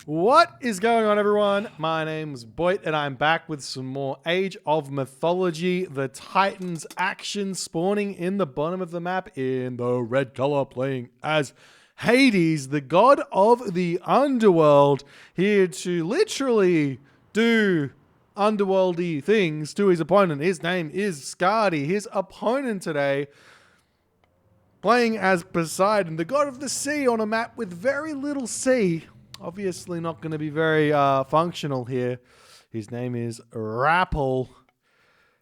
What is going on, everyone? My name's Boit, and I'm back with some more Age of Mythology. The Titans action spawning in the bottom of the map in the red color, playing as Hades, the god of the Underworld, here to literally do underworldy things to his opponent. His name is Skady. His opponent today, playing as Poseidon, the god of the sea, on a map with very little sea. Obviously not going to be very functional here. His name is Rapl,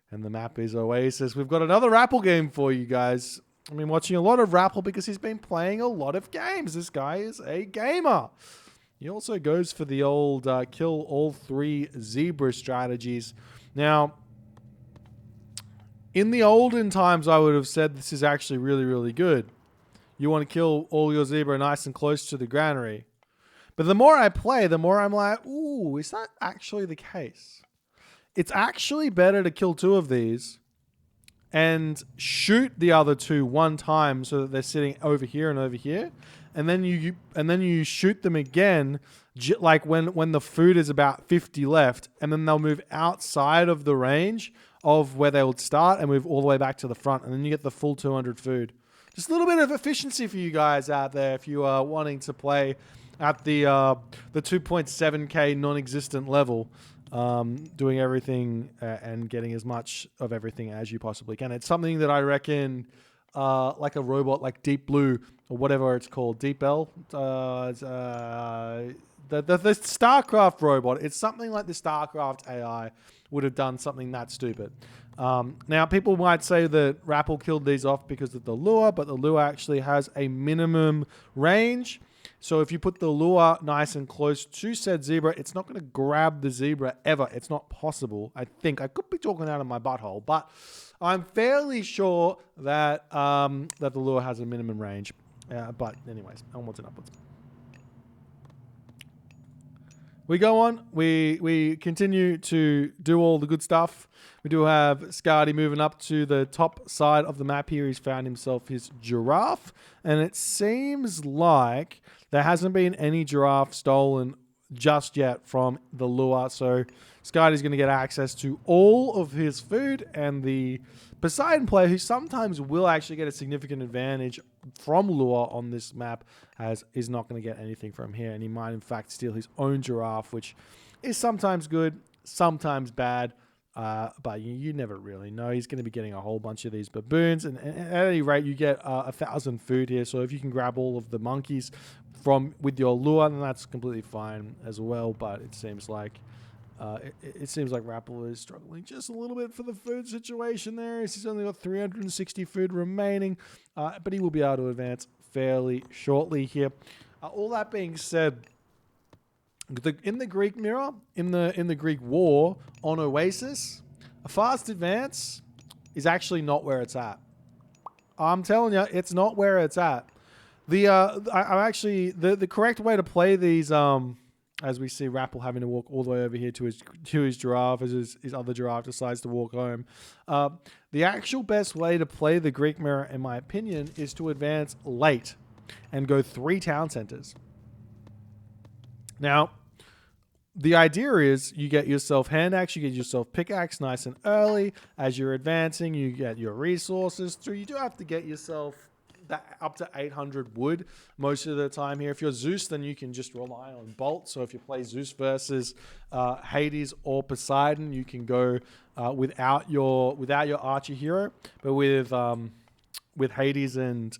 and the map is Oasis. We've got another Rapl game for you guys. I've been watching a lot of Rapl because he's been playing a lot of games. This guy is a gamer. He also goes for the old kill all three zebra strategies. Now, in the olden times, I would have said this is actually really, really good. You want to kill all your zebra nice and close to the granary. But the more I play, the more I'm like, ooh, is that actually the case? It's actually better to kill two of these and shoot the other two one time so that they're sitting over here and over here. And then you shoot them again, like when the food is about 50 left, and then they'll move outside of the range of where they would start and move all the way back to the front, and then you get the full 200 food. Just a little bit of efficiency for you guys out there if you are wanting to play at the 2.7k non-existent level, doing everything and getting as much of everything as you possibly can. It's something that I reckon, like a robot like Deep Blue or whatever it's called, Deep L, the StarCraft robot. It's something like the StarCraft AI would have done something that stupid. Now, people might say that Rapl killed these off because of the lure, but the lure actually has a minimum range. So if you put the lure nice and close to said zebra, it's not going to grab the zebra ever. It's not possible. I think I could be talking out of my butthole, but I'm fairly sure that that the lure has a minimum range. But anyways, onwards and upwards. We go on. We continue to do all the good stuff. We do have Skady moving up to the top side of the map here. He's found himself his giraffe, and it seems like there hasn't been any giraffe stolen just yet from the lure. So Skady's going to get access to all of his food, and the Poseidon player, who sometimes will actually get a significant advantage from lure on this map, is not going to get anything from here, and he might in fact steal his own giraffe, which is sometimes good, sometimes bad. But you never really know. He's going to be getting a whole bunch of these baboons, and at any rate, you get 1,000 food here. So if you can grab all of the monkeys with your lure, then that's completely fine as well. But it seems like Rapl is struggling just a little bit for the food situation there. He's only got 360 food remaining, but he will be able to advance fairly shortly here. All that being said, in the Greek mirror, in the Greek war on Oasis, a fast advance is actually not where it's at. I'm telling you, it's not where it's at. The correct way to play these, as we see Rapl having to walk all the way over here to his giraffe as his other giraffe decides to walk home. The actual best way to play the Greek mirror, in my opinion, is to advance late and go 3 town centers. Now, the idea is you get yourself hand axe, you get yourself pickaxe nice and early. As you're advancing, you get your resources through. You do have to get yourself up to 800 wood most of the time here. If you're Zeus, then you can just rely on Bolt. So if you play Zeus versus Hades or Poseidon, you can go without your archer hero. But with Hades and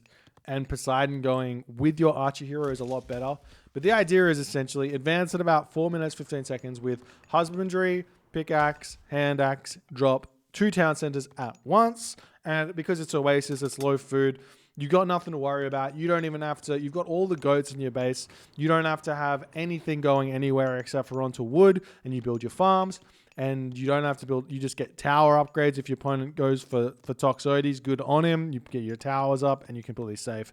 Poseidon, going with your archer hero is a lot better. But the idea is essentially advance at about 4 minutes, 15 seconds with husbandry, pickaxe, hand axe, drop 2 town centers at once. And because it's Oasis, it's low food, you got nothing to worry about. You don't even have to, you've got all the goats in your base. You don't have to have anything going anywhere except for onto wood, and you build your farms. And you don't have to build, you just get tower upgrades. If your opponent goes for Toxotes, good on him. You get your towers up and you're completely safe.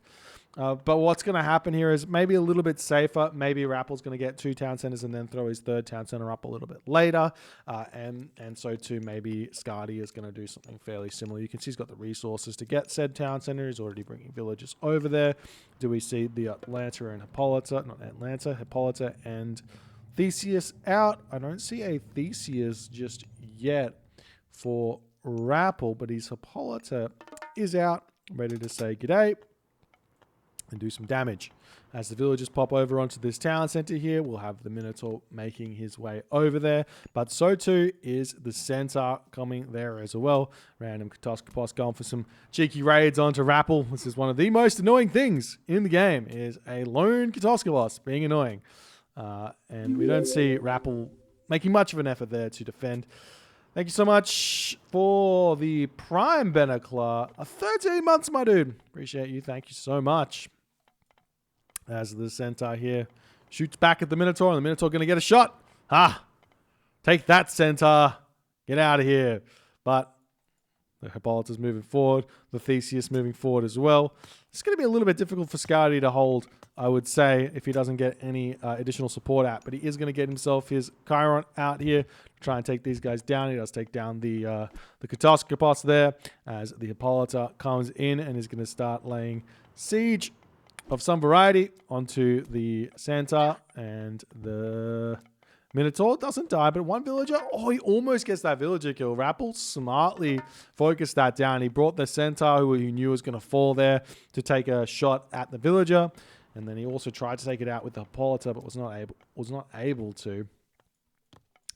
But what's going to happen here is maybe a little bit safer. Maybe Rappl's going to get 2 town centers and then throw his 3rd town center up a little bit later. And so too, maybe Skady is going to do something fairly similar. You can see he's got the resources to get said town center. He's already bringing villagers over there. Do we see the Atlanta and Hippolyta? Not Atlanta, Hippolyta and Theseus out. I don't see a Theseus just yet for Rapl, but his Hippolyta is out, ready to say g'day and do some damage. As the villagers pop over onto this town center here, we'll have the Minotaur making his way over there, but so too is the centaur coming there as well. Random Katoskopos going for some cheeky raids onto Rapl. This is one of the most annoying things in the game, is a lone Katoskopos being annoying. And we don't see Rapl making much of an effort there to defend. Thank you so much for the Prime Benaclar. 13 months, my dude. Appreciate you. Thank you so much. As the centaur here shoots back at the Minotaur, and the Minotaur going to get a shot. Take that, centaur. Get out of here. But the Hippolyta's moving forward. The Theseus moving forward as well. It's going to be a little bit difficult for Skady to hold, I would say, if he doesn't get any additional support out. But he is going to get himself his Chiron out here to try and take these guys down. He does take down the Katoskopos there as the Hippolyta comes in and is going to start laying siege of some variety onto the centaur, and the Minotaur doesn't die, but one villager, he almost gets that villager kill. Rapl smartly focused that down. He brought the centaur, who he knew was going to fall there, to take a shot at the villager, and then he also tried to take it out with the Hippolyta, but was not able to.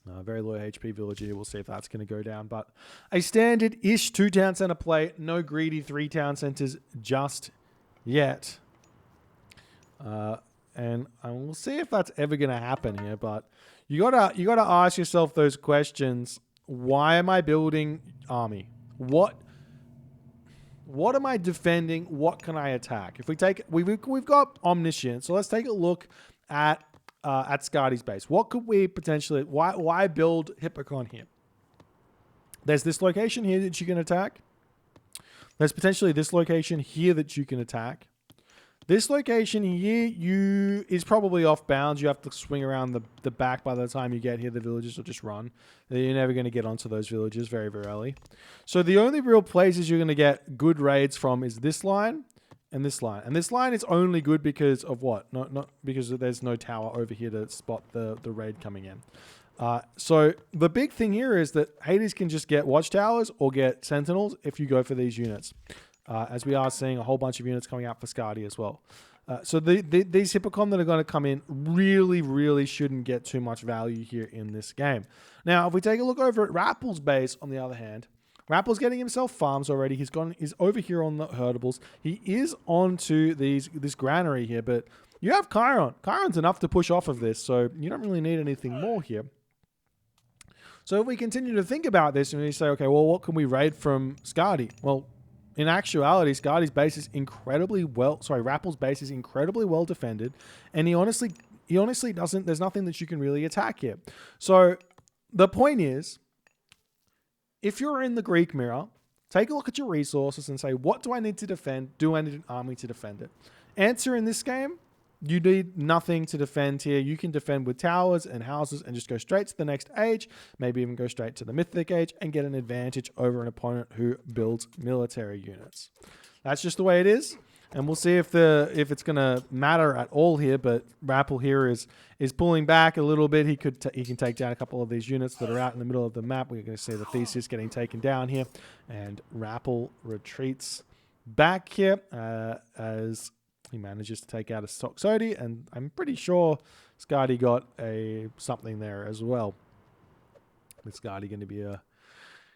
Very low HP villager here. We'll see if that's going to go down, but a standard-ish 2 town center play. No greedy 3 town centers just yet. And we'll see if that's ever going to happen here, but you gotta ask yourself those questions. Why am I building army? What am I defending? What can I attack? If we take, we've got omniscience, so let's take a look at Skady's base. What could we potentially, why build Hippocon here? There's this location here that you can attack. There's potentially this location here that you can attack. This location here is probably off bounds. You have to swing around the back by the time you get here. The villagers will just run. You're never going to get onto those villages very, very early. So the only real places you're going to get good raids from is this line and this line. And this line is only good because of what? Not because there's no tower over here to spot the raid coming in. So the big thing here is that Hades can just get watchtowers or get sentinels if you go for these units. As we are seeing a whole bunch of units coming out for Skady as well. So these Hippocon that are going to come in really, really shouldn't get too much value here in this game. Now, if we take a look over at Rappl's base, on the other hand, Rappl's getting himself farms already. He's over here on the herdables. He is onto this granary here, but you have Chiron. Chiron's enough to push off of this, so you don't really need anything more here. So if we continue to think about this and we say, okay, well, what can we raid from Skady? Well, in actuality, Skady's base is Rappl's base is incredibly well defended, and he honestly doesn't, there's nothing that you can really attack here. So the point is, if you're in the Greek mirror, take a look at your resources and say, what do I need to defend? Do I need an army to defend it? Answer in this game, you need nothing to defend here. You can defend with towers and houses and just go straight to the next age, maybe even go straight to the Mythic age and get an advantage over an opponent who builds military units. That's just the way it is. And we'll see if it's going to matter at all here, but Rapl here is pulling back a little bit. He can take down a couple of these units that are out in the middle of the map. We're going to see the Theseus getting taken down here, and Rapl retreats back here as he manages to take out a Skady, and I'm pretty sure Skady got something there as well. With Skady going to be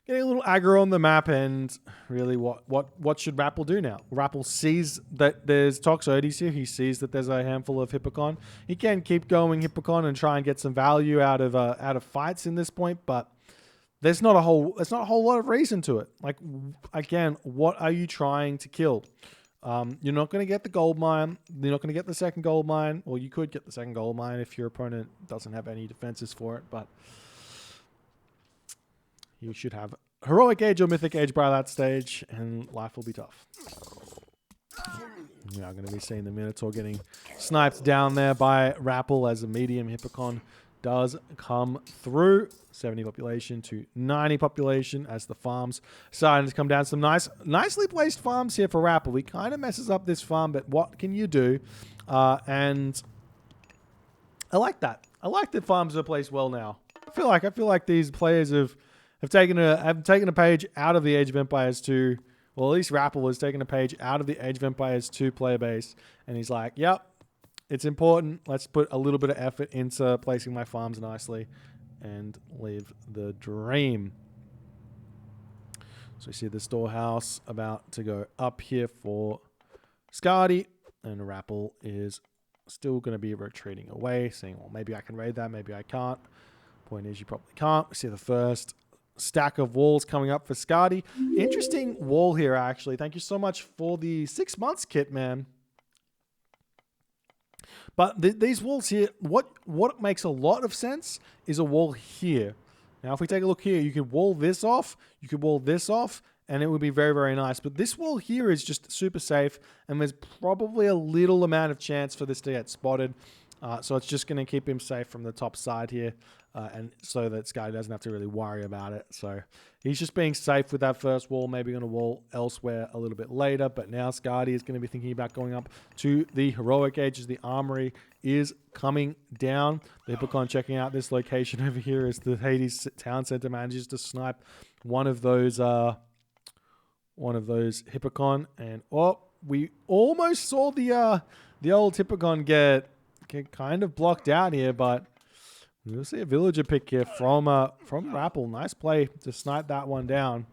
getting a little aggro on the map, and really what should Rapl do now? Rapl sees that there's Toxotes here. He sees that there's a handful of Hippocon. He can keep going Hippocon and try and get some value out of fights in this point, but there's not a whole lot of reason to it. Like, again, what are you trying to kill? You're not going to get the gold mine. You're not going to get the second gold mine. Well, you could get the second gold mine if your opponent doesn't have any defenses for it, but you should have heroic age or mythic age by that stage, and life will be tough. We are going to be seeing the Minotaur getting sniped down there by Rapl as a medium Hippocon does come through. 70 population to 90 population as the farms starting to come down. Some nicely placed farms here for Rapl. He kind of messes up this farm, but what can you do? And I like that. I like that farms are placed well now. I feel like these players have taken a page out of the Age of Empires 2. Well, at least Rapl has taken a page out of the Age of Empires 2 player base, and he's like, yep, it's important. Let's put a little bit of effort into placing my farms nicely and live the dream. So we see the storehouse about to go up here for Skady, and Rapl is still going to be retreating away, saying, well, maybe I can raid that, maybe I can't. Point is, you probably can't. We see the first stack of walls coming up for Skady. Interesting wall here, actually. Thank you so much for the 6 months kit, man. But these walls here, what makes a lot of sense is a wall here. Now, if we take a look here, you could wall this off, you could wall this off, and it would be very, very nice. But this wall here is just super safe, and there's probably a little amount of chance for this to get spotted. So it's just going to keep him safe from the top side here, and so that Skady doesn't have to really worry about it. So he's just being safe with that first wall, maybe going to wall elsewhere a little bit later. But now Skady is going to be thinking about going up to the heroic age as the armory is coming down. The Hippocon checking out this location over here as the Hades town center manages to snipe one of those Hippocon, and we almost saw the old Hippocon get kind of blocked out here, but we'll see a villager pick here from Rapl. Nice play to snipe that one down.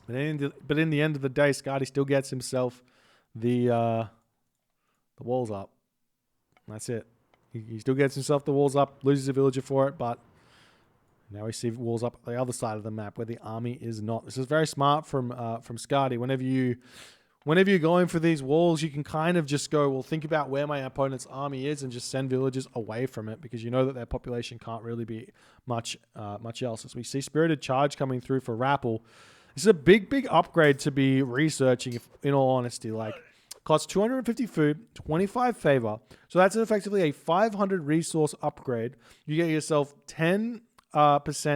But in the end of the day, Skady still gets himself the walls up. That's it. He still gets himself the walls up, loses a villager for it, but now we see walls up the other side of the map where the army is not. This is very smart from Skady. Whenever you're going for these walls, you can kind of just go, well, think about where my opponent's army is and just send villagers away from it, because you know that their population can't really be much else. As we see Spirited Charge coming through for Rapl, this is a big upgrade to be researching, if, in all honesty. Like, costs 250 food, 25 favor. So that's effectively a 500 resource upgrade. You get yourself 10%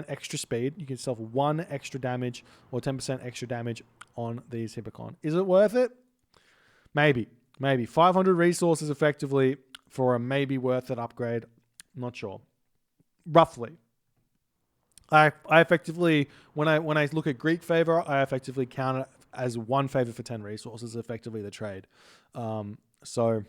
extra speed. You get yourself 1 extra damage or 10% extra damage on these Hippocon. Is it worth it? Maybe. 500 resources effectively for a maybe worth it upgrade. Not sure. Roughly. I effectively, when I look at Greek favor, I effectively count it as 1 favor for 10 resources, effectively the trade. So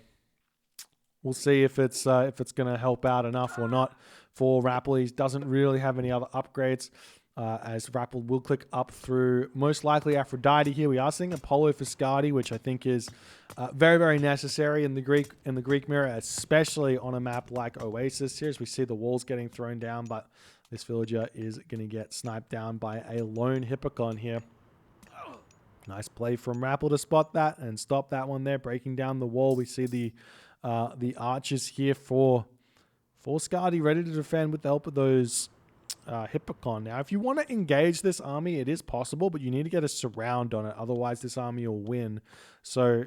we'll see if it's going to help out enough or not for Rapl. He doesn't really have any other upgrades. As Rapl will click up through most likely Aphrodite here. We are seeing Apollo for Skady, which I think is very, very necessary in the Greek mirror, especially on a map like Oasis here, as we see the walls getting thrown down, but this villager is going to get sniped down by a lone Hippocon here. Nice play from Rapl to spot that and stop that one there, breaking down the wall. We see the archers here for Skady ready to defend with the help of those Hippocon. Now, if you want to engage this army, it is possible, but you need to get a surround on it. Otherwise, this army will win. So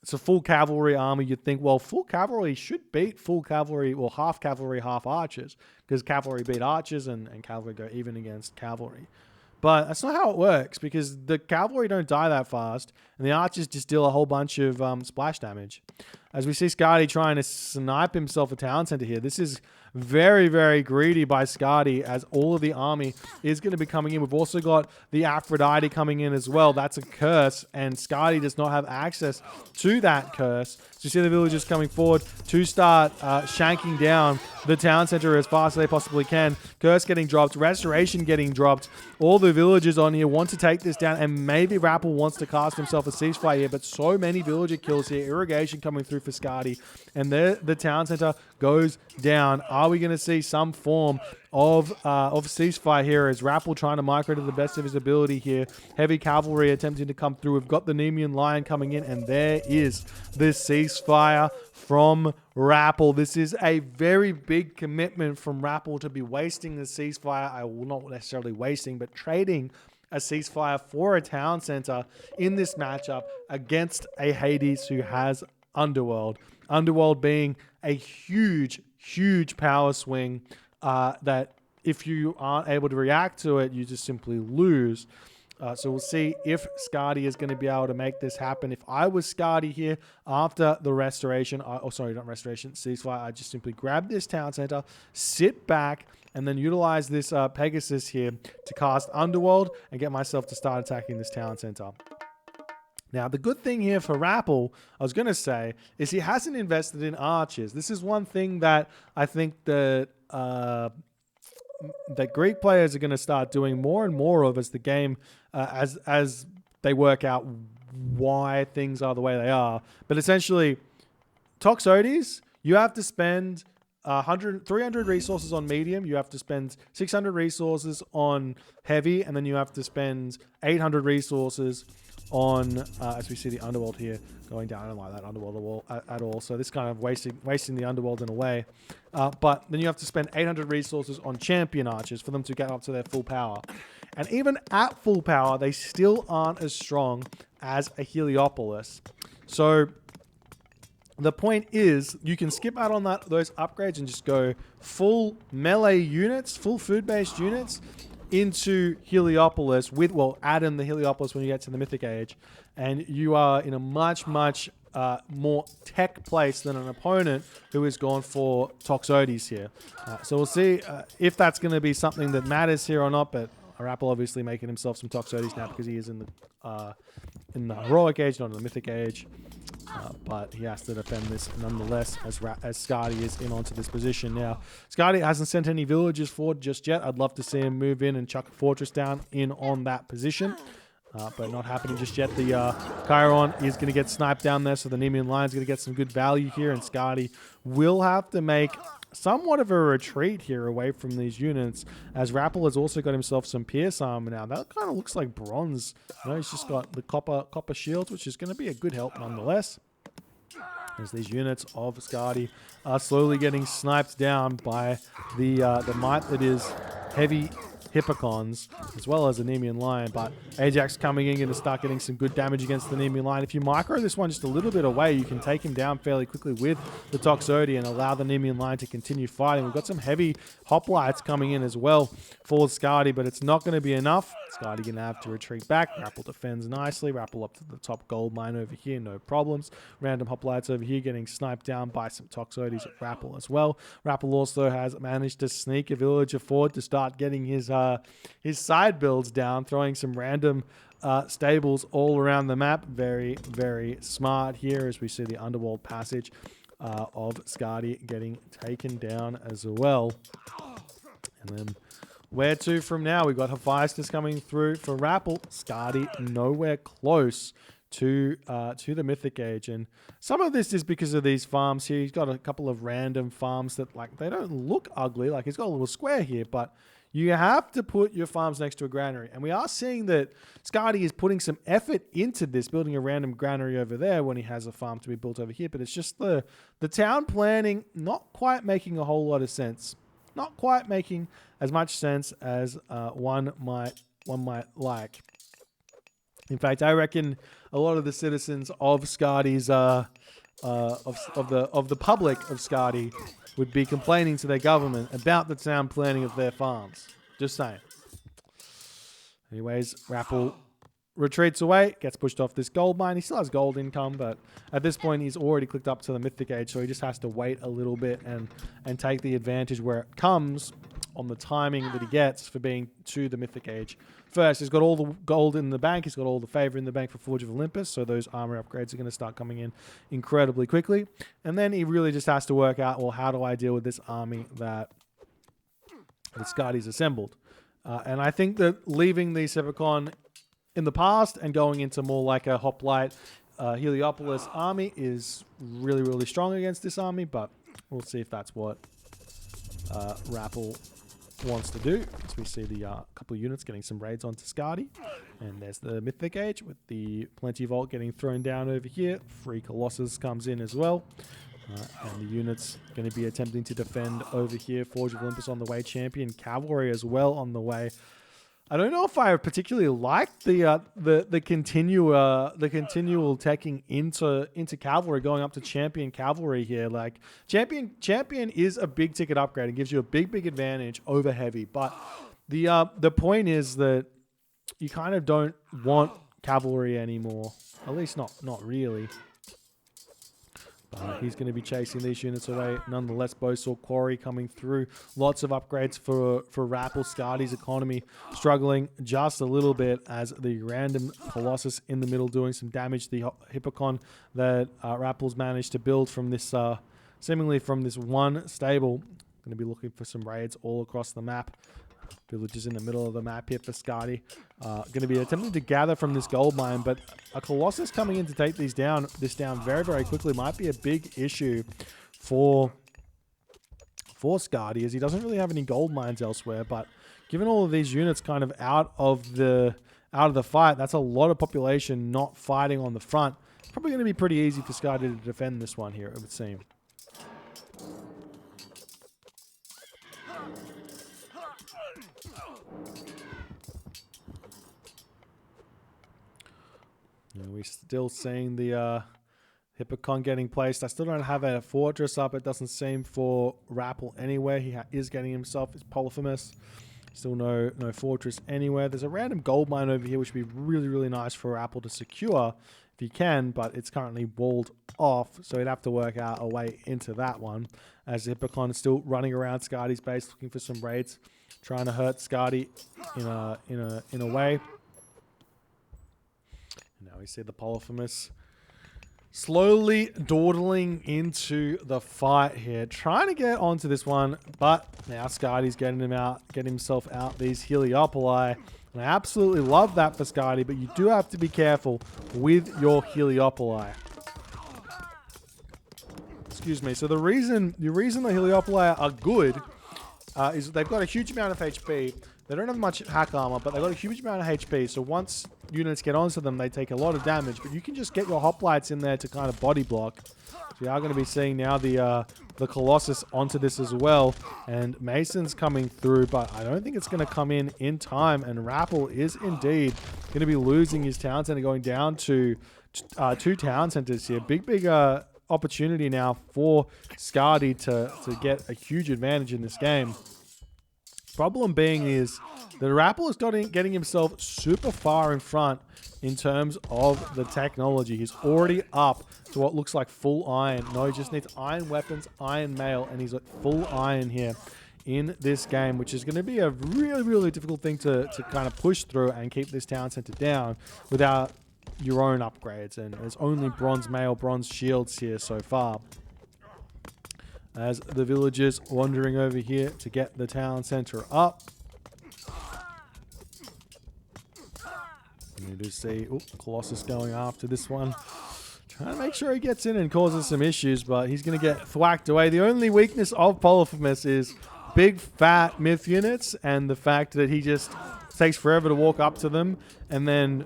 it's a full cavalry army. You'd think, well, full cavalry should beat full cavalry, well, half cavalry, half archers, because cavalry beat archers and cavalry go even against cavalry. But that's not how it works, because the cavalry don't die that fast, and the archers just deal a whole bunch of splash damage. As we see Skady trying to snipe himself a town center here, this is very, very greedy by Skady, as all of the army is going to be coming in. We've also got the Aphrodite coming in as well. That's a curse, and Skady does not have access to that curse. So you see the villagers coming forward to start shanking down the town center as fast as they possibly can. Curse getting dropped, Restoration getting dropped. All the villagers on here want to take this down, and maybe Rapl wants to cast himself a ceasefire here, but so many villager kills here. Irrigation coming through for Skady, and the town center goes down. Are we going to see some form of ceasefire here as Rapl trying to micro to the best of his ability here? Heavy cavalry attempting to come through. We've got the Nemean Lion coming in, and there is the ceasefire from Rapl. This is a very big commitment from Rapl to be wasting the ceasefire. I will not necessarily wasting, but trading a ceasefire for a town center in this matchup against a Hades who has Underworld. Underworld being a huge, huge power swing that if you aren't able to react to it, you just simply lose. So we'll see if Skady is going to be able to make this happen. If I was Skady here after the restoration, ceasefire, I just simply grab this town center, sit back, and then utilize this Pegasus here to cast Underworld and get myself to start attacking this town center. Now, the good thing here for Rapl, I was going to say, is he hasn't invested in archers. This is one thing that I think that Greek players are going to start doing more and more of as the game, as they work out why things are the way they are. But essentially, Toxotes, you have to spend 300 resources on medium, you have to spend 600 resources on heavy, and then you have to spend 800 resources on, as we see the Underworld here going down. I don't like that Underworld at all. So this kind of wasting the Underworld in a way. But then you have to spend 800 resources on champion archers for them to get up to their full power. And even at full power, they still aren't as strong as a Heliopolis. So the point is, you can skip out on those upgrades and just go full melee units, full food-based units into Heliopolis add in the Heliopolis when you get to the Mythic Age, and you are in a much, much more tech place than an opponent who has gone for Toxotes here. So we'll see if that's going to be something that matters here or not, but Rapl obviously making himself some Toxotes now because he is in the Heroic Age, not in the Mythic Age. But he has to defend this nonetheless as Skady is in onto this position now. Skady hasn't sent any villagers forward just yet. I'd love to see him move in and chuck a fortress down in on that position. But not happening just yet. The Chiron is going to get sniped down there, so the Nemean Lion's going to get some good value here, and Skady will have to make somewhat of a retreat here away from these units, as Rapl has also got himself some Pierce armor now. That kind of looks like bronze. You know, he's just got the copper shields, which is going to be a good help nonetheless. As these units of Skady are slowly getting sniped down by the might that is heavy Hippocons, as well as the Nemean Lion. But Ajax coming in, going to start getting some good damage against the Nemean Lion. If you micro this one just a little bit away, you can take him down fairly quickly with the Toxotes and allow the Nemean Lion to continue fighting. We've got some heavy hoplites coming in as well for Skady, but it's not going to be enough. Skady going to have to retreat back. Rapl defends nicely. Rapl up to the top gold mine over here, no problems. Random hoplites over here getting sniped down by some Toxotes at Rapl as well. Rapl also has managed to sneak a villager forward to start getting his side builds down, throwing some random stables all around the map. Very, very smart here as we see the Underworld passage of Skady getting taken down as well. And then where to from now? We've got Hephaestus coming through for Rapl. Skady nowhere close to the Mythic Age, and some of this is because of these farms here. He's got a couple of random farms that, like, they don't look ugly. Like, he's got a little square here, but you have to put your farms next to a granary. And we are seeing that Skady is putting some effort into this, building a random granary over there when he has a farm to be built over here. But it's just the town planning not quite making a whole lot of sense. Not quite making as much sense as one might like. In fact, I reckon a lot of the citizens of Skady's of the public of Skady would be complaining to their government about the town planning of their farms. Just saying. Anyways, Rapl retreats away, gets pushed off this gold mine. He still has gold income, but at this point he's already clicked up to the Mythic Age, so he just has to wait a little bit and take the advantage where it comes on the timing that he gets for being to the Mythic Age. First, he's got all the gold in the bank. He's got all the favor in the bank for Forge of Olympus, so those armor upgrades are going to start coming in incredibly quickly. And then he really just has to work out, well, how do I deal with this army that Skady's assembled? And I think that leaving the Sepicon in the past and going into more like a hoplite Heliopolis army is really, really strong against this army, but we'll see if that's what Rapl wants to do. As we see the couple of units getting some raids onto Skady, and there's the Mythic Age with the Plenty Vault getting thrown down over here. Free Colossus comes in as well, and the units going to be attempting to defend over here. Forge of Olympus on the way, Champion Cavalry as well on the way. I don't know if I particularly like the continual taking into cavalry, going up to champion cavalry here. Like champion is a big ticket upgrade and gives you a big advantage over heavy. But the point is that you kind of don't want cavalry anymore. At least not really. He's going to be chasing these units away. Nonetheless, Bosaw Quarry coming through. Lots of upgrades for Rapl. Skady's economy struggling just a little bit as the random Colossus in the middle doing some damage. The Hippocon that Rapl's managed to build from this, seemingly from this one stable. Going to be looking for some raids all across the map. Villages in the middle of the map here for Skady. Going to be attempting to gather from this gold mine, but a Colossus coming in to take this down very quickly might be a big issue for Skady, as he doesn't really have any gold mines elsewhere. But given all of these units kind of out of the fight, that's a lot of population not fighting on the front. It's probably going to be pretty easy for Skady to defend this one here, it would seem. We're still seeing the Hippocon getting placed. I still don't have a fortress up. It doesn't seem for Rapl anywhere. He is getting himself his Polyphemus. Still no fortress anywhere. There's a random gold mine over here, which would be really nice for Rapl to secure if he can, but it's currently walled off, so he'd have to work out a way into that one. As the Hippocon is still running around Skady's base, looking for some raids, trying to hurt Skady in a way. Now we see the Polyphemus slowly dawdling into the fight here, trying to get onto this one, but now Skady's getting himself out these Heliopoli. And I absolutely love that for Skady, but you do have to be careful with your Heliopoli. Excuse me. So the reason the Heliopoli are good is they've got a huge amount of HP. They don't have much hack armor, but they've got a huge amount of HP. So once units get onto them, they take a lot of damage. But you can just get your hoplites in there to kind of body block. So we are going to be seeing now the Colossus onto this as well. And Mason's coming through, but I don't think it's going to come in time. And Rapl is indeed going to be losing his town center, going down to 2 town centers here. Big opportunity now for Skady to get a huge advantage in this game. Problem being is that Rapl is getting himself super far in front in terms of the technology. He's already up to what looks like full iron. No, he just needs iron weapons, iron mail, and he's at full iron here in this game, which is going to be a really difficult thing to kind of push through and keep this town center down without your own upgrades. And there's only bronze mail, bronze shields here so far. As the villagers wandering over here to get the town center up. You do see Colossus going after this one. Trying to make sure he gets in and causes some issues, but he's going to get thwacked away. The only weakness of Polyphemus is big fat myth units and the fact that he just takes forever to walk up to them and then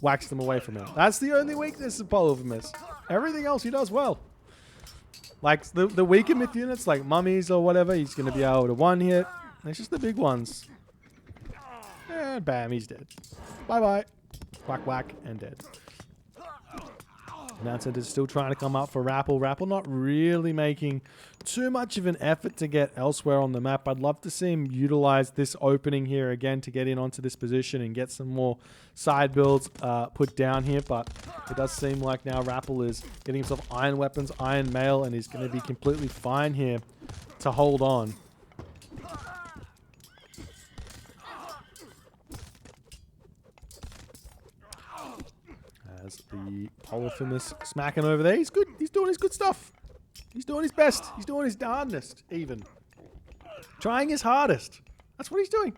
whacks them away from him. That's the only weakness of Polyphemus. Everything else he does well. Like the weaker myth units, like mummies or whatever, he's going to be able to one hit. It's just the big ones. And bam, he's dead. Bye-bye. Whack, and dead. Mountain is still trying to come up for Rapl. Rapl not really making too much of an effort to get elsewhere on the map. I'd love to see him utilize this opening here again to get in onto this position and get some more side builds put down here. But it does seem like now Rapl is getting himself iron weapons, iron mail, and he's going to be completely fine here to hold on. As the Polyphemus smacking over there. He's good. He's doing his good stuff. He's doing his best. He's doing his darndest, even. Trying his hardest. That's what he's doing.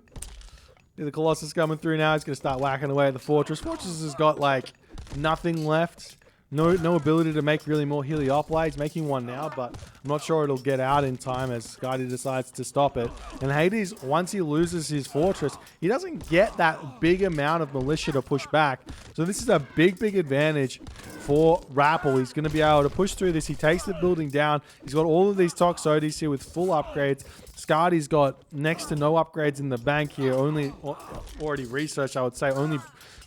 The Colossus coming through now. He's going to start whacking away at the fortress. Fortress has got, like, nothing left. No ability to make really more Heliopolis. He's making one now, but I'm not sure it'll get out in time as Skady decides to stop it. And Hades, once he loses his fortress, he doesn't get that big amount of militia to push back. So this is a big advantage for Rapl. He's going to be able to push through this. He takes the building down. He's got all of these Toxotes here with full upgrades. Skady's got next to no upgrades in the bank here. Only already researched, I would say, only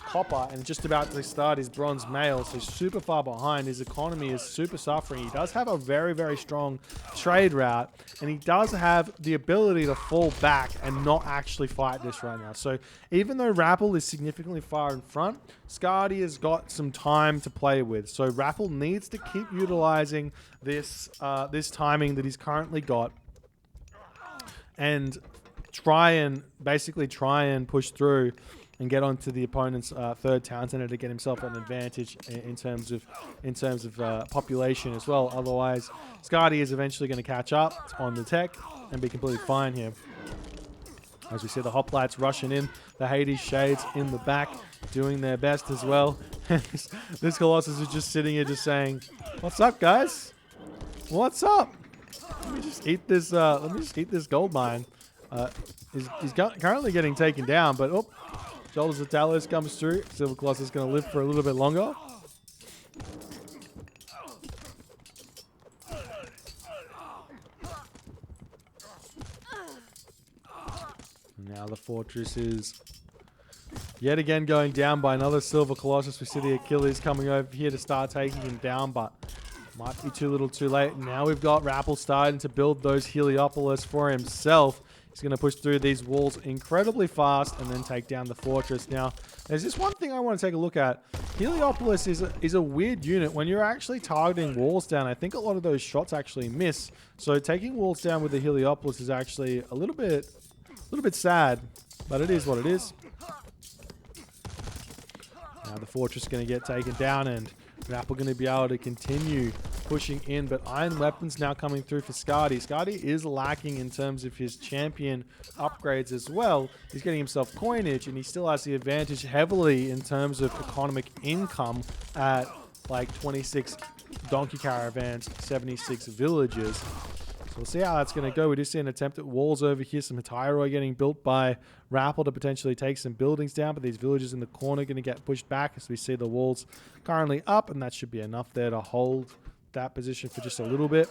copper, and just about to start his bronze mail, so super far behind. His economy is super suffering. He does have a very strong trade route, and he does have the ability to fall back and not actually fight this right now. So even though Rapl is significantly far in front, Skady has got some time to play with. So Rapl needs to keep utilizing this this timing that he's currently got and try and push through and get onto the opponent's third town center to get himself an advantage in terms of population as well. Otherwise, Skady is eventually going to catch up on the tech and be completely fine here. As we see the hoplites rushing in, the Hades Shades in the back doing their best as well. This Colossus is just sitting here just saying, "What's up, guys? What's up? Let me just eat this. Let me just eat this gold mine." He's currently getting taken down, but oh. Shoulders of Talos comes through. Silver Colossus is going to live for a little bit longer. Now the fortress is yet again going down by another Silver Colossus. We see the Achilles coming over here to start taking him down, but might be too little too late. Now we've got Rapl starting to build those Heliopolis for himself. He's going to push through these walls incredibly fast and then take down the fortress. Now, there's just one thing I want to take a look at. Heliopolis is a weird unit. When you're actually targeting walls down, I think a lot of those shots actually miss. So taking walls down with the Heliopolis is actually a little bit sad, but it is what it is. Now the fortress is going to get taken down, and Rapl going to be able to continue pushing in, but iron weapons now coming through for Skady. Skady is lacking in terms of his champion upgrades as well. He's getting himself coinage, and he still has the advantage heavily in terms of economic income at like 26 donkey caravans, 76 villages. So we'll see how that's going to go. We do see an attempt at walls over here. Some Tyroi getting built by Rapl to potentially take some buildings down, but these villages in the corner are going to get pushed back as we see the walls currently up, and that should be enough there to hold that position for just a little bit.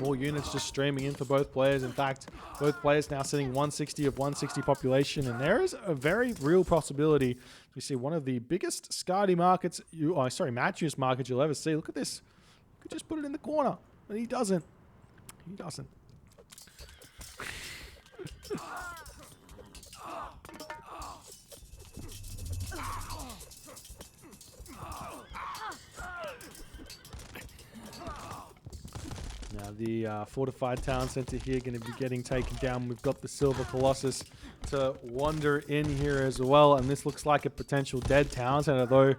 More units just streaming in for both players. In fact, both players now sitting 160 of 160 population, and there is a very real possibility we see one of the biggest Skady markets, Matthews markets you'll ever see. Look at this. You could just put it in the corner, but he doesn't. He doesn't. Now the fortified town center here going to be getting taken down. We've got the Silver Colossus to wander in here as well, and this looks like a potential dead town center, though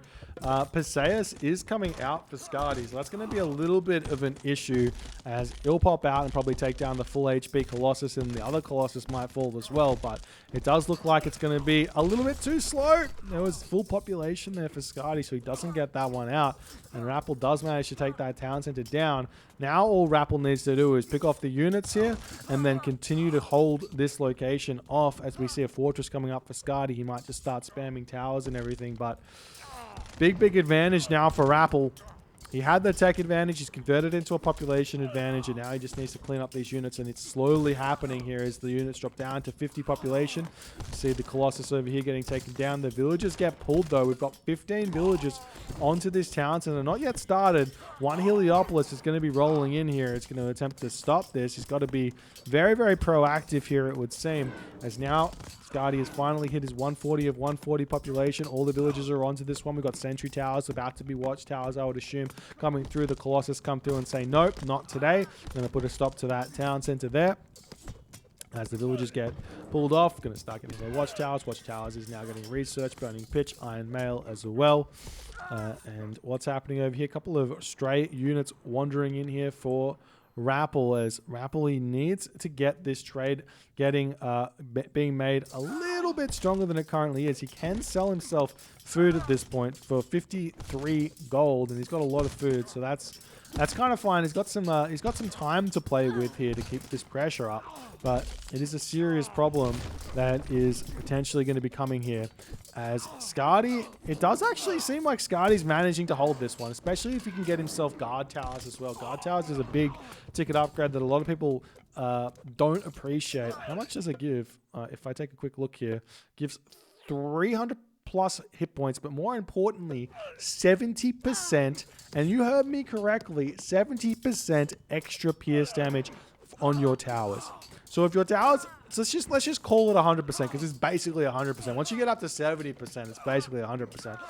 Perseus is coming out for Skady, so that's going to be a little bit of an issue, as he'll pop out and probably take down the full HP Colossus, and the other Colossus might fall as well, but it does look like it's going to be a little bit too slow. There was full population there for Skady, so he doesn't get that one out, and Rapl does manage to take that town center down. Now all Rapl needs to do is pick off the units here and then continue to hold this location off. As we see a fortress coming up for Skady, he might just start spamming towers and everything, but big advantage now for Rapl. He had the tech advantage, he's converted into a population advantage, and now he just needs to clean up these units, and it's slowly happening here as the units drop down to 50 population. You see the Colossus over here getting taken down. The villagers get pulled, though. We've got 15 villagers onto this town center, not yet started. One Heliopolis is going to be rolling in here. It's going to attempt to stop this. He's got to be very proactive here, it would seem, as now Skady has finally hit his 140 of 140 population. All the villagers are onto this one. We've got sentry towers, about to be watchtowers, I would assume, coming through. The Colossus come through and say, nope, not today. Going to put a stop to that town center there. As the villagers get pulled off, going to start getting their watchtowers. Watchtowers is now getting research, burning pitch, iron mail as well. And what's happening over here? A couple of stray units wandering in here for Rapl, as Rapl, he needs to get this trade being made a little bit stronger than it currently is. He can sell himself food at this point for 53 gold, and he's got a lot of food, so that's kind of fine. He's got some time to play with here to keep this pressure up, but it is a serious problem that is potentially going to be coming here. As Skady, it does actually seem like Skady's managing to hold this one, especially if he can get himself guard towers as well. Guard towers is a big ticket upgrade that a lot of people don't appreciate. How much does it give? If I take a quick look here, gives 300 plus hit points, but more importantly, 70%, and you heard me correctly, 70% extra pierce damage on your towers. So if your towers, so let's just call it 100%, because it's basically 100%. Once you get up to 70%, it's basically 100%.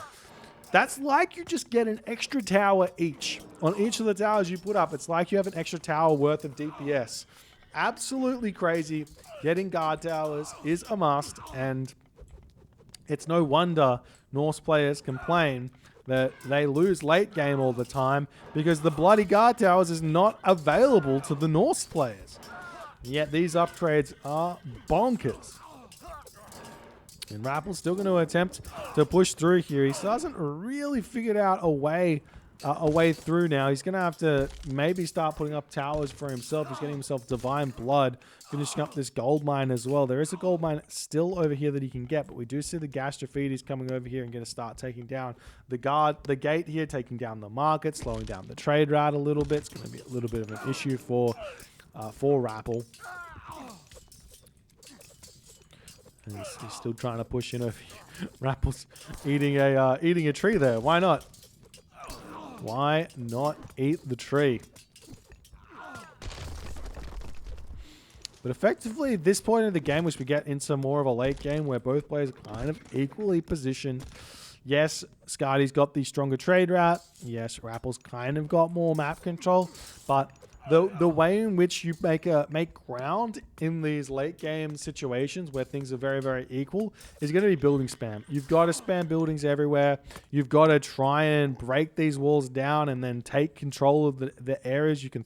That's like you just get an extra tower each. On each of the towers you put up, it's like you have an extra tower worth of DPS. Absolutely crazy. Getting guard towers is a must, and it's no wonder Norse players complain that they lose late game all the time, because the bloody guard towers is not available to the Norse players. Yet these upgrades are bonkers. And Rapl's still going to attempt to push through here. He still hasn't really figured out a way through now. He's going to have to maybe start putting up towers for himself. He's getting himself Divine Blood, finishing up this gold mine as well. There is a gold mine still over here that he can get, but we do see the Gastrophetes coming over here and going to start taking down the gate here, taking down the market, slowing down the trade route a little bit. It's going to be a little bit of an issue for Rapl. And he's still trying to push in over here. Rapl's eating a tree there. Why not? Why not eat the tree? But effectively, at this point in the game, which we get into more of a late game where both players are kind of equally positioned. Yes, Skady's got the stronger trade route. Yes, Rapl's kind of got more map control. But the way in which you make ground in these late game situations where things are very, very equal is going to be building spam. You've got to spam buildings everywhere. You've got to try and break these walls down and then take control of the areas. You can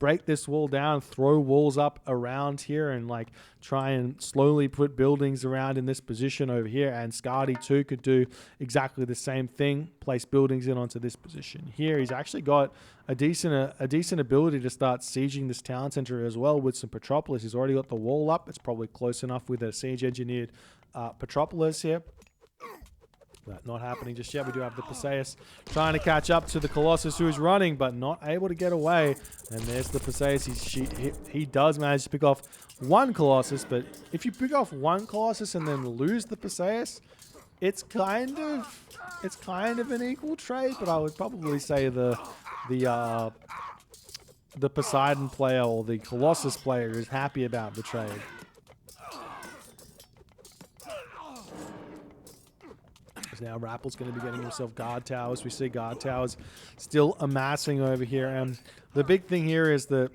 break this wall down, throw walls up around here, and like try and slowly put buildings around in this position over here. And Skady too could do exactly the same thing, place buildings in onto this position here. He's actually got a decent ability to start sieging this town center as well with some Petropolis. He's already got the wall up. It's probably close enough with a siege engineered Petropolis here. But not happening just yet. We do have the Perseus trying to catch up to the Colossus, who is running, but not able to get away. And there's the Perseus. He does manage to pick off one Colossus, but if you pick off one Colossus and then lose the Perseus, it's kind of an equal trade. But I would probably say the Poseidon player or the Colossus player is happy about the trade. Now Rapl's going to be getting himself guard towers. We see guard towers still amassing over here. And the big thing here is that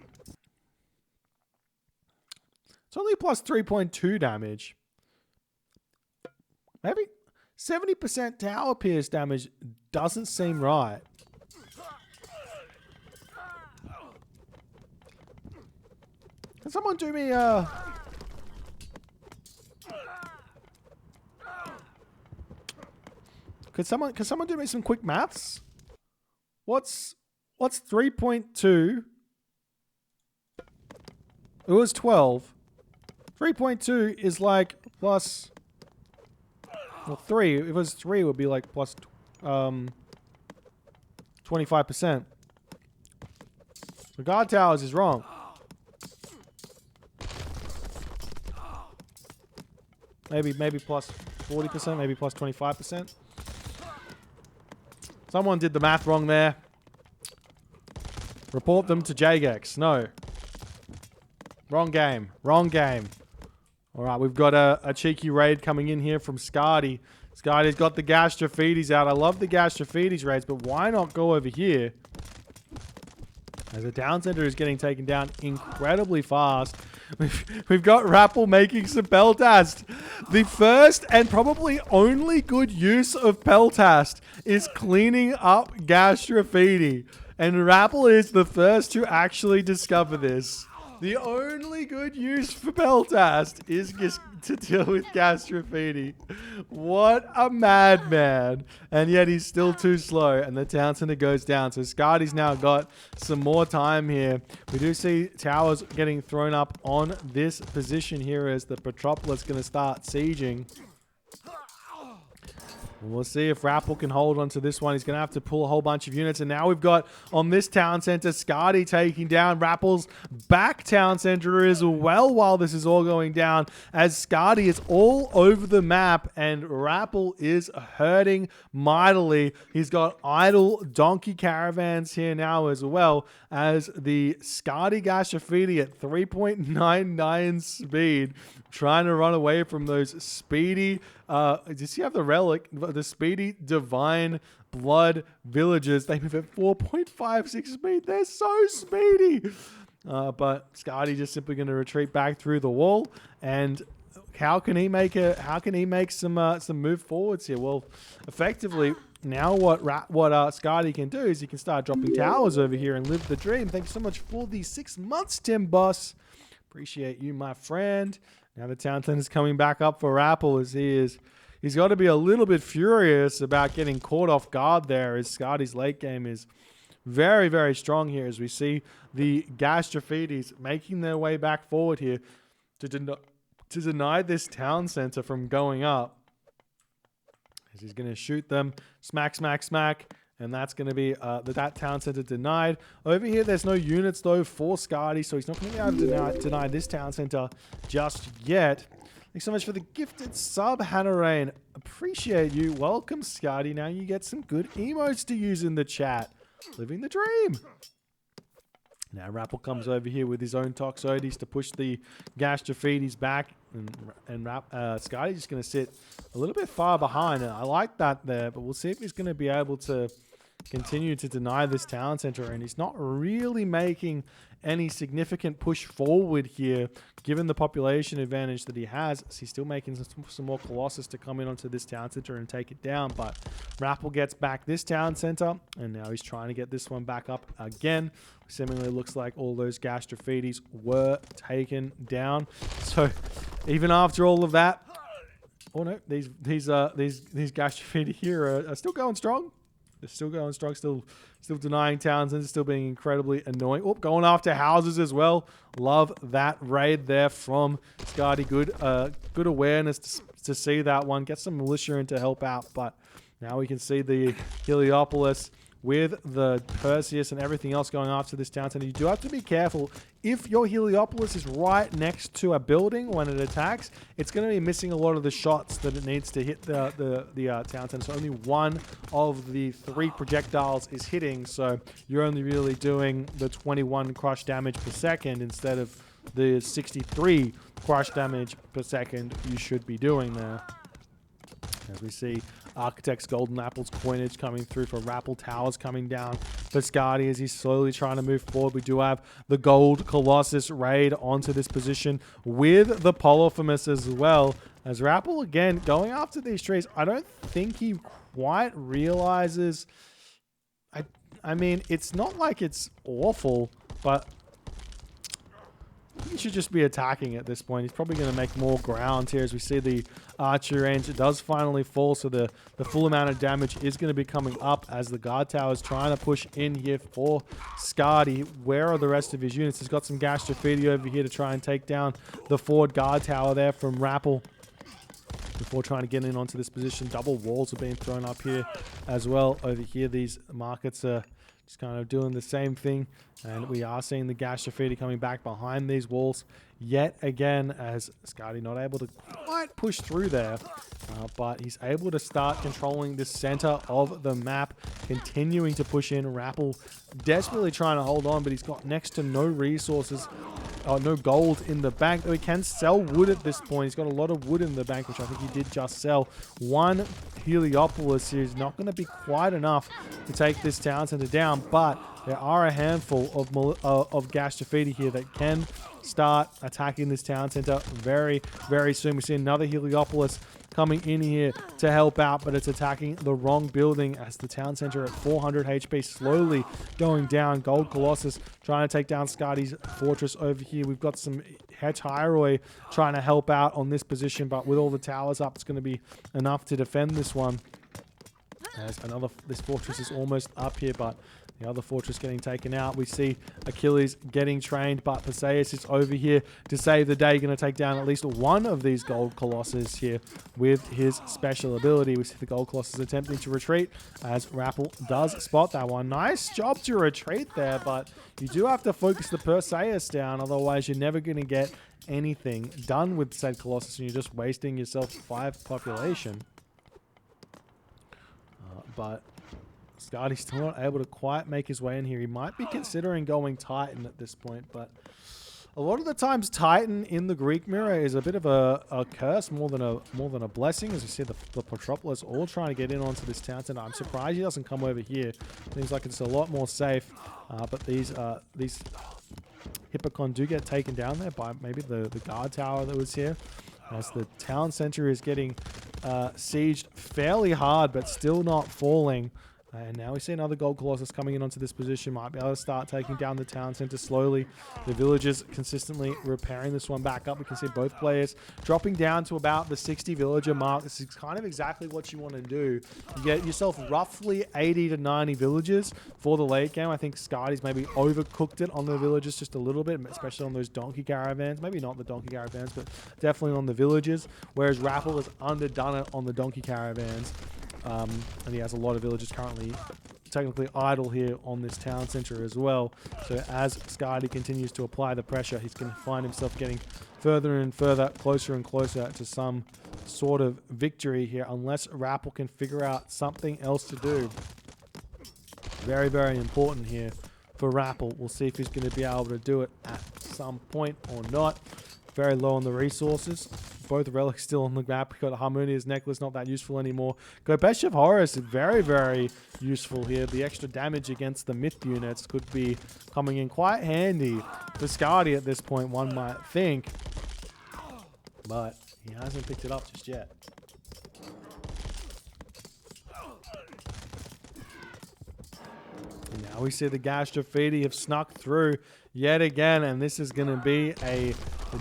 it's only plus 3.2 damage. Maybe 70% tower pierce damage doesn't seem right. Can someone do me Could someone do me some quick maths? What's 3.2? It was 12. 3.2 is like plus, well, 3. If it was 3, it would be like plus 25%. The guard towers is wrong. Maybe plus 40%, maybe plus 25%. Someone did the math wrong there. Report them to JGEX. No. Wrong game. Wrong game. All right, we've got a cheeky raid coming in here from Skady. Skady's got the Gastrophetes out. I love the Gastrophetes raids, but why not go over here? As the town center is getting taken down incredibly fast. We've got Rapl making some Peltast. The first and probably only good use of Peltast is cleaning up Gastrophety. And Rapl is the first to actually discover this. The only good use for Beltast is just to deal with Gastrophedy. What a madman. And yet he's still too slow, and the town center goes down. So Skady's now got some more time here. We do see towers getting thrown up on this position here as the Petropolis going to start sieging. We'll see if Rapl can hold on to this one. He's going to have to pull a whole bunch of units. And now we've got on this town center, Skady taking down Rapl's back town center as well while this is all going down. As Skady is all over the map and Rapl is hurting mightily. He's got idle donkey caravans here now as well as the Skady Gastrophedy at 3.99 speed. Trying to run away from those speedy, does he have the relic? The speedy divine blood villagers. They move at 4.56 speed. They're so speedy. But Skady just simply going to retreat back through the wall. And how can he make some move forwards here? Well, effectively, now what Skady can do is he can start dropping towers over here and live the dream. Thanks so much for the 6 months, Tim Boss. Appreciate you, my friend. Now the town center's coming back up for Rapl as he's got to be a little bit furious about getting caught off guard there as Skady's late game is very, very strong here as we see the Gastrophedis making their way back forward here to deny this town center from going up. As he's going to shoot them, smack, smack, smack. And that's going to be that town center denied. Over here, there's no units, though, for Skady, so he's not going to be able to deny this town center just yet. Thanks so much for the gifted sub, Hannah Rain. Appreciate you. Welcome, Skady. Now you get some good emotes to use in the chat. Living the dream. Now Rapl comes over here with his own Toxotes to push the Gastrophedis back. And Skady's just going to sit a little bit far behind. And I like that there, but we'll see if he's going to be able to continue to deny this town center. And he's not really making any significant push forward here, given the population advantage that he has. So he's still making some more Colossus to come in onto this town center and take it down. But Rapl gets back this town center, and now he's trying to get this one back up again. Seemingly looks like all those Gastrophedis were taken down. So even after all of that, oh no, these Gastrophedi here are still going strong. They're still going strong, still denying towns and still being incredibly annoying. Oh, going after houses as well. Love that raid there from Skady. Good awareness to see that one. Get some militia in to help out, but now we can see the Heliopolis with the Perseus and everything else going after this town center. You do have to be careful. If your Heliopolis is right next to a building when it attacks, it's going to be missing a lot of the shots that it needs to hit the town center. So only one of the 3 projectiles is hitting. So you're only really doing the 21 crush damage per second instead of the 63 crush damage per second you should be doing there. As we see Architect's Golden Apples coinage coming through for Rapl, towers coming down for Skady as he's slowly trying to move forward. We do have the Gold Colossus raid onto this position with the Polyphemus as well. As Rapl, again, going after these trees, I don't think he quite realizes... I mean, it's not like it's awful, but... he should just be attacking at this point. He's probably going to make more ground here as we see the archery range. It does finally fall, so the full amount of damage is going to be coming up as the guard tower is trying to push in here for Skady. Where are the rest of his units? He's got some Gastrophedy over here to try and take down the forward guard tower there from Rapl before trying to get in onto this position. Double walls are being thrown up here as well. Over here, these markets are just kind of doing the same thing, and we are seeing the Gastrophedy coming back behind these walls yet again as Skady not able to quite push through there, but he's able to start controlling the center of the map, continuing to push in. Rapl desperately trying to hold on, but he's got next to no resources, no gold in the bank. Though he can sell wood at this point. He's got a lot of wood in the bank, which I think he did just sell. One Heliopolis here is not going to be quite enough to take this town center down, but there are a handful of Gastrophedy here that can start attacking this town center very, very soon. We see another Heliopolis coming in here to help out, but it's attacking the wrong building as the town center at 400 HP slowly going down. Gold Colossus trying to take down Skady's fortress over here. We've got some Tyroi trying to help out on this position, but with all the towers up, it's going to be enough to defend this one. As this fortress is almost up here, but the other fortress getting taken out. We see Achilles getting trained, but Perseus is over here to save the day. Going to take down at least one of these Gold Colossus here with his special ability. We see the Gold Colossus attempting to retreat as Rapl does spot that one. Nice job to retreat there, but you do have to focus the Perseus down. Otherwise, you're never going to get anything done with said Colossus, and you're just wasting yourself 5 population. But Skady's still not able to quite make his way in here. He might be considering going Titan at this point, but a lot of the times Titan in the Greek mirror is a bit of a curse more than a blessing. As you see, the Patroclus all trying to get in onto this town center. I'm surprised he doesn't come over here. Seems like it's a lot more safe. But these Hippocon do get taken down there by maybe the guard tower that was here. As the town center is getting sieged fairly hard, but still not falling. And now we see another Gold Colossus coming in onto this position. Might be able to start taking down the town center slowly. The villagers consistently repairing this one back up. We can see both players dropping down to about the 60 villager mark. This is kind of exactly what you want to do. You get yourself roughly 80 to 90 villagers for the late game. I think Skady's maybe overcooked it on the villagers just a little bit, especially on those donkey caravans. Maybe not the donkey caravans, but definitely on the villagers. Whereas Rapl has underdone it on the donkey caravans. And he has a lot of villagers currently technically idle here on this town center as well. So as Skady continues to apply the pressure, he's going to find himself getting further and further, closer and closer to some sort of victory here, unless Rapl can figure out something else to do. Very, very important here for Rapl. We'll see if he's going to be able to do it at some point or not. Very low on the resources. Both relics still on the map. We've got Harmonia's necklace, not that useful anymore. Gopeshev Horus is very, very useful here. The extra damage against the myth units could be coming in quite handy for Skady at this point, one might think. But he hasn't picked it up just yet. And now we see the Gastrophedi have snuck through yet again, and this is going to be a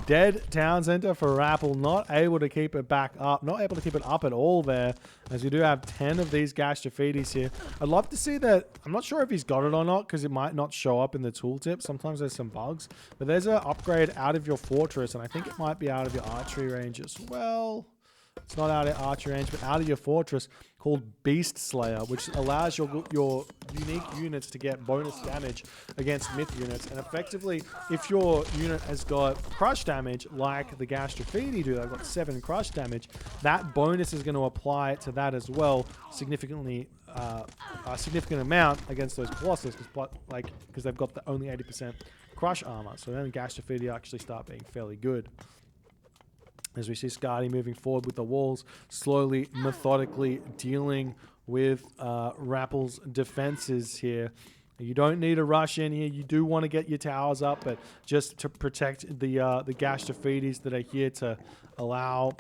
dead town center for Rapl, not able to keep it back up, not able to keep it up at all there, as we do have 10 of these Gastrophedis here. I'd love to see that. I'm not sure if he's got it or not, because it might not show up in the tooltip. Sometimes there's some bugs, but there's an upgrade out of your fortress, and I think it might be out of your archery range as well. It's not out of archery range, but out of your fortress, called Beast Slayer, which allows your unique units to get bonus damage against myth units. And effectively, if your unit has got crush damage, like the Gastrophedi do, they've got 7 crush damage, that bonus is going to apply to that as well, significantly, a significant amount against those Colossus, because they've got the only 80% crush armor. So then Gastrophedi actually start being fairly good. As we see Skady moving forward with the walls, slowly, methodically dealing with Rapl's defenses here. You don't need to rush in here. You do want to get your towers up, but just to protect the Gastrophedis that are here to allow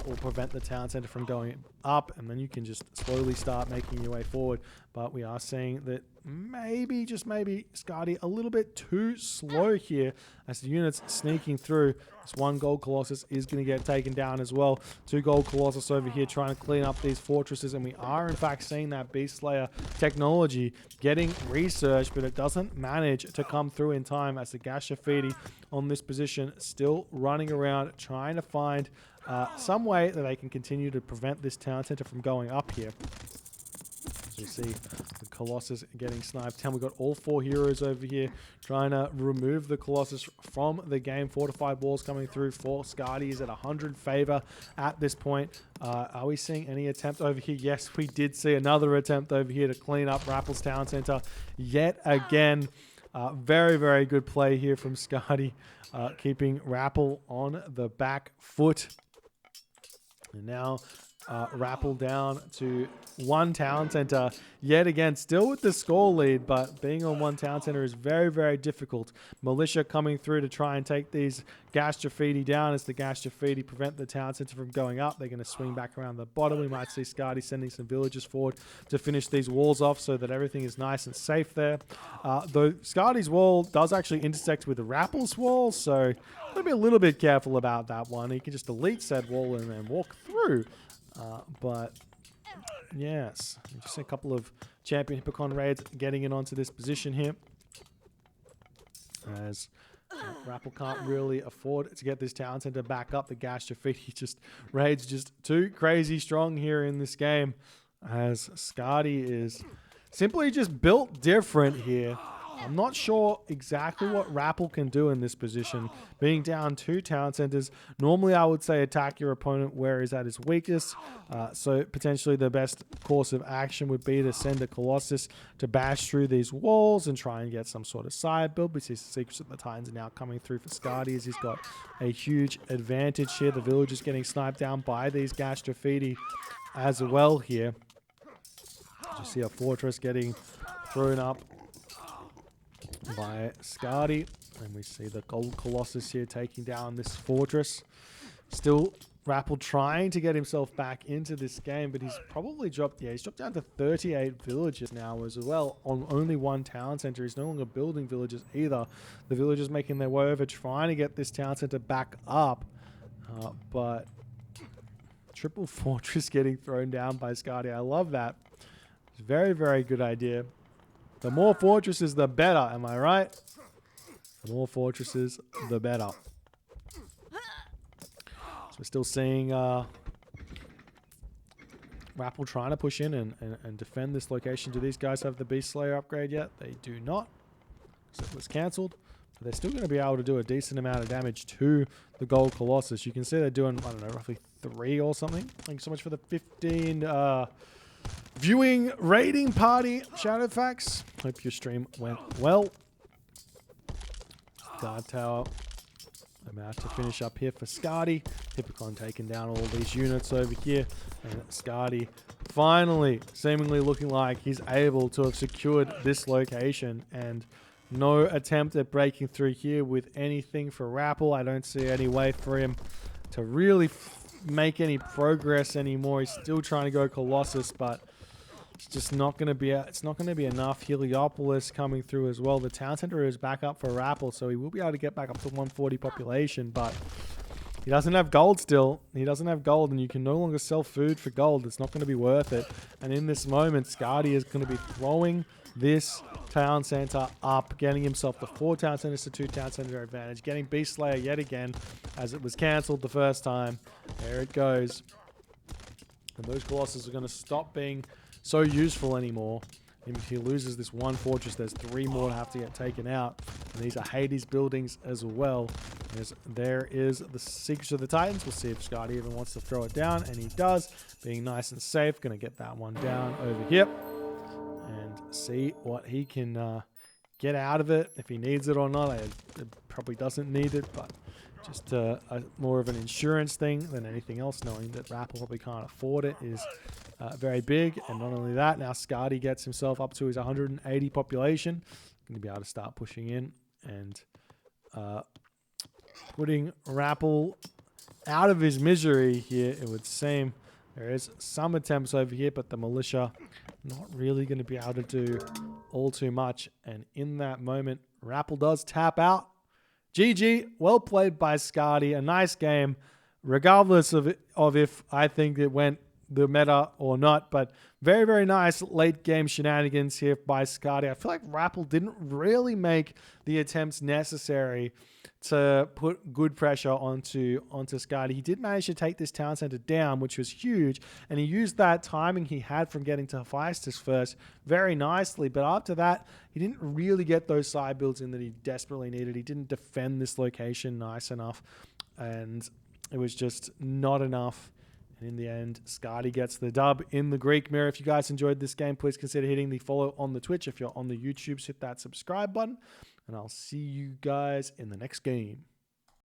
or prevent the town center from going up, and then you can just slowly start making your way forward. But we are seeing that maybe, just maybe, Skady a little bit too slow here as the unit's sneaking through. This one Gold Colossus is going to get taken down as well. 2 Gold Colossus over here trying to clean up these fortresses, and we are in fact seeing that Beast Slayer technology getting researched, but it doesn't manage to come through in time as the Gastrophedi on this position still running around trying to find some way that they can continue to prevent this town center from going up here. As we see the Colossus getting sniped. We've got all 4 heroes over here trying to remove the Colossus from the game. Fortified walls coming through for Skady is at 100 favor at this point. Are we seeing any attempt over here? Yes, we did see another attempt over here to clean up Rapl's town center yet again. Very, very good play here from Skady, keeping Rapl on the back foot. And now Rapl down to one town center yet again, still with the score lead, but being on one town center is very, very difficult. Militia coming through to try and take these gas graffiti down as the gas graffiti prevent the town center from going up. They're going to swing back around the bottom. We might see Skady sending some villagers forward to finish these walls off so that everything is nice and safe there. Though Skady's wall does actually intersect with Rapl's wall, so got to be a little bit careful about that one. You can just delete said wall and then walk through. But yes, just a couple of champion Hippocon raids getting in onto this position here, as Rapl can't really afford to get this town center back up. The gas graffiti just raids just too crazy strong here in this game, as Skady is simply just built different here. I'm not sure exactly what Rapl can do in this position. Being down 2 town centers, normally I would say attack your opponent where he's at his weakest. So potentially the best course of action would be to send a Colossus to bash through these walls and try and get some sort of side build. We see the Secrets of the Titans are now coming through for Skady, as he's got a huge advantage here. The village is getting sniped down by these gas graffiti as well here. You see a fortress getting thrown up by Skady, and we see the gold Colossus here taking down this fortress. Still Rapl trying to get himself back into this game, but he's probably dropped, he's dropped down to 38 villages now as well on only one town center. He's no longer building villages either. The villagers making their way over trying to get this town center back up, but triple fortress getting thrown down by Skady. I love that. It's a very, very good idea. The more fortresses, the better. Am I right? The more fortresses, the better. So we're still seeing Rapl trying to push in and defend this location. Do these guys have the Beast Slayer upgrade yet? They do not. So it was cancelled. But they're still going to be able to do a decent amount of damage to the Gold Colossus. You can see they're doing, I don't know, roughly 3 or something. Thanks so much for the 15... viewing raiding party, Shadowfax. Hope your stream went well. Guard tower about to finish up here for Skady. Hippocon taking down all these units over here. And Skady finally, seemingly looking like he's able to have secured this location. And no attempt at breaking through here with anything for Rapl. I don't see any way for him to really make any progress anymore. He's still trying to go Colossus, but it's just not going to be. It's not going to be enough. Heliopolis coming through as well. The town center is back up for Rapl, so he will be able to get back up to 140 population, but he doesn't have gold still. He doesn't have gold, and you can no longer sell food for gold. It's not going to be worth it. And in this moment, Skady is going to be throwing this town center up, getting himself the 4 town centers to 2 town center advantage, getting Beast Slayer yet again, as it was cancelled the first time. There it goes. And those Colossus are going to stop being so useful anymore. If he loses this one fortress, there's 3 more to have to get taken out. And these are Hades buildings as well. There is the Secrets of the Titans. We'll see if Skady even wants to throw it down, and he does. Being nice and safe. Going to get that one down over here. And see what he can get out of it, if he needs it or not. It probably doesn't need it, but just more of an insurance thing than anything else, knowing that Rapl probably can't afford it is very big. And not only that, now Skady gets himself up to his 180 population. Going to be able to start pushing in and putting Rapl out of his misery here, it would seem. There is some attempts over here, but the militia not really going to be able to do all too much. And in that moment, Rapl does tap out. GG, well played by Skady. A nice game, regardless of if I think it went the meta or not. But very, very nice late game shenanigans here by Skady. I feel like Rapl didn't really make the attempts necessary to put good pressure onto Skady. He did manage to take this town center down, which was huge, and he used that timing he had from getting to Hephaestus first very nicely. But after that, he didn't really get those side builds in that he desperately needed. He didn't defend this location nice enough, and it was just not enough. And in the end, Skady gets the dub in the Greek Mirror. If you guys enjoyed this game, please consider hitting the follow on the Twitch. If you're on the YouTube, hit that subscribe button. And I'll see you guys in the next game.